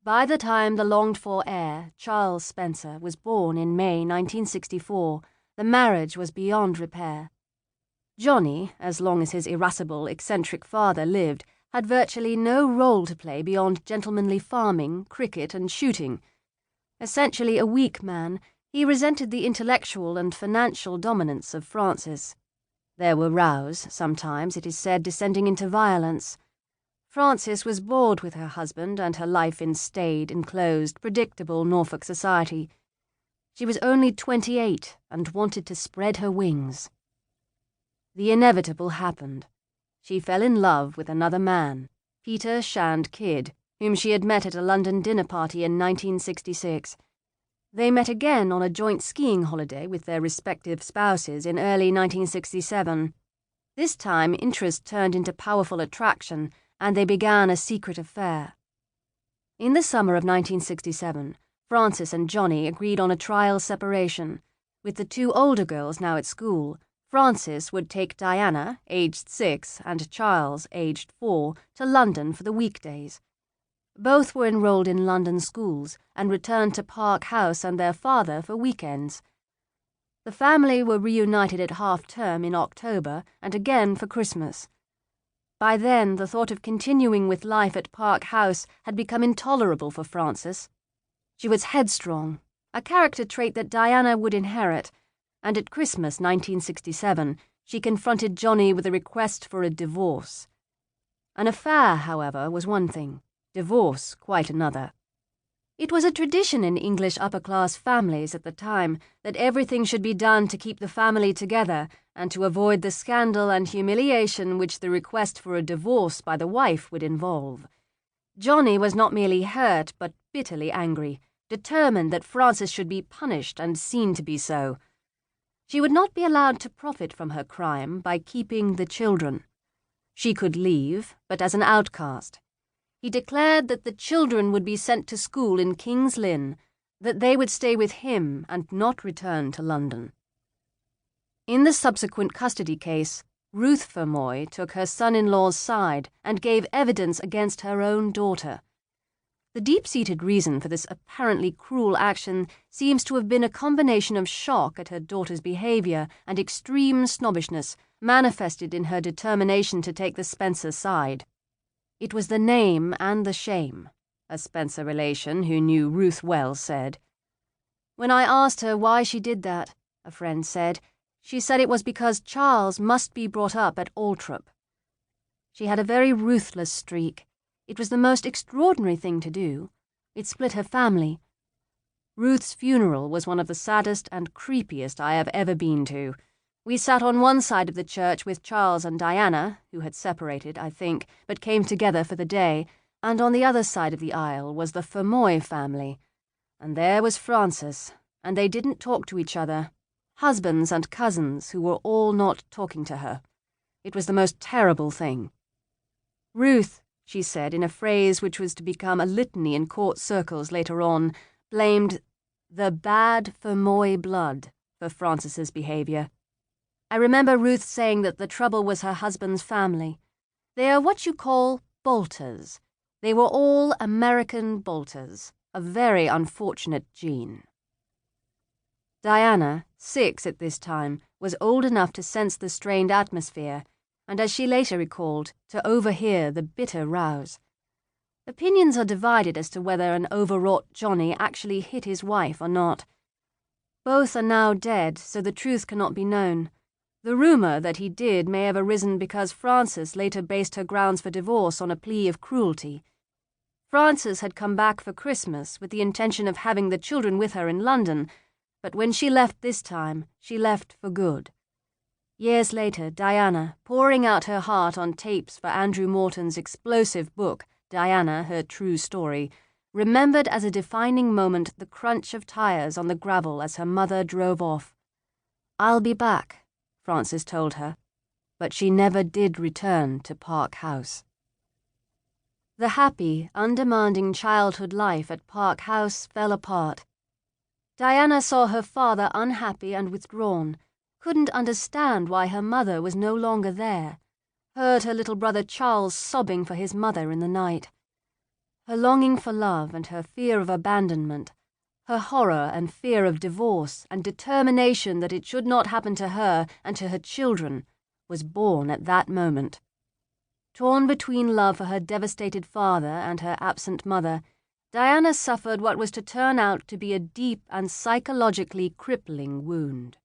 By the time the longed-for heir, Charles Spencer, was born in May 1964, the marriage was beyond repair. Johnny, as long as his irascible, eccentric father lived, had virtually no role to play beyond gentlemanly farming, cricket, and shooting. Essentially a weak man, he resented the intellectual and financial dominance of Frances. There were rows, sometimes, it is said, descending into violence. Frances was bored with her husband and her life in staid, enclosed, predictable Norfolk society. She was only 28 and wanted to spread her wings. The inevitable happened. She fell in love with another man, Peter Shand Kidd, whom she had met at a London dinner party in 1966. They met again on a joint skiing holiday with their respective spouses in early 1967. This time, interest turned into powerful attraction, and they began a secret affair. In the summer of 1967, Frances and Johnny agreed on a trial separation. With the two older girls now at school, Frances would take Diana, aged 6, and Charles, aged 4, to London for the weekdays. Both were enrolled in London schools and returned to Park House and their father for weekends. The family were reunited at half-term in October and again for Christmas. By then, the thought of continuing with life at Park House had become intolerable for Frances. She was headstrong, a character trait that Diana would inherit, and at Christmas 1967, she confronted Johnny with a request for a divorce. An affair, however, was one thing, divorce quite another. It was a tradition in English upper-class families at the time that everything should be done to keep the family together and to avoid the scandal and humiliation which the request for a divorce by the wife would involve. Johnny was not merely hurt but bitterly angry, determined that Frances should be punished and seen to be so. She would not be allowed to profit from her crime by keeping the children. She could leave, but as an outcast. He declared that the children would be sent to school in King's Lynn, that they would stay with him and not return to London. In the subsequent custody case, Ruth Fermoy took her son-in-law's side and gave evidence against her own daughter. The deep-seated reason for this apparently cruel action seems to have been a combination of shock at her daughter's behaviour and extreme snobbishness manifested in her determination to take the Spencer side. It was the name and the shame, a Spencer relation who knew Ruth well said. When I asked her why she did that, a friend said, she said it was because Charles must be brought up at Althorp. She had a very ruthless streak. It was the most extraordinary thing to do. It split her family. Ruth's funeral was one of the saddest and creepiest I have ever been to. We sat on one side of the church with Charles and Diana, who had separated, I think, but came together for the day, and on the other side of the aisle was the Fermoy family. And there was Frances, and they didn't talk to each other. Husbands and cousins who were all not talking to her. It was the most terrible thing. Ruth, she said in a phrase which was to become a litany in court circles later on, blamed the bad Fermoy blood for Frances's behaviour. I remember Ruth saying that the trouble was her husband's family. They are what you call bolters. They were all American bolters, a very unfortunate gene. Diana, 6 at this time, was old enough to sense the strained atmosphere, and as she later recalled, to overhear the bitter rows. Opinions are divided as to whether an overwrought Johnny actually hit his wife or not. Both are now dead, so the truth cannot be known. The rumour that he did may have arisen because Frances later based her grounds for divorce on a plea of cruelty. Frances had come back for Christmas with the intention of having the children with her in London, but when she left this time, she left for good. Years later, Diana, pouring out her heart on tapes for Andrew Morton's explosive book, Diana, Her True Story, remembered as a defining moment the crunch of tyres on the gravel as her mother drove off. "I'll be back," Frances told her, but she never did return to Park House. The happy, undemanding childhood life at Park House fell apart. Diana saw her father unhappy and withdrawn, couldn't understand why her mother was no longer there, heard her little brother Charles sobbing for his mother in the night. Her longing for love and her fear of abandonment, her horror and fear of divorce and determination that it should not happen to her and to her children, was born at that moment. Torn between love for her devastated father and her absent mother, Diana suffered what was to turn out to be a deep and psychologically crippling wound.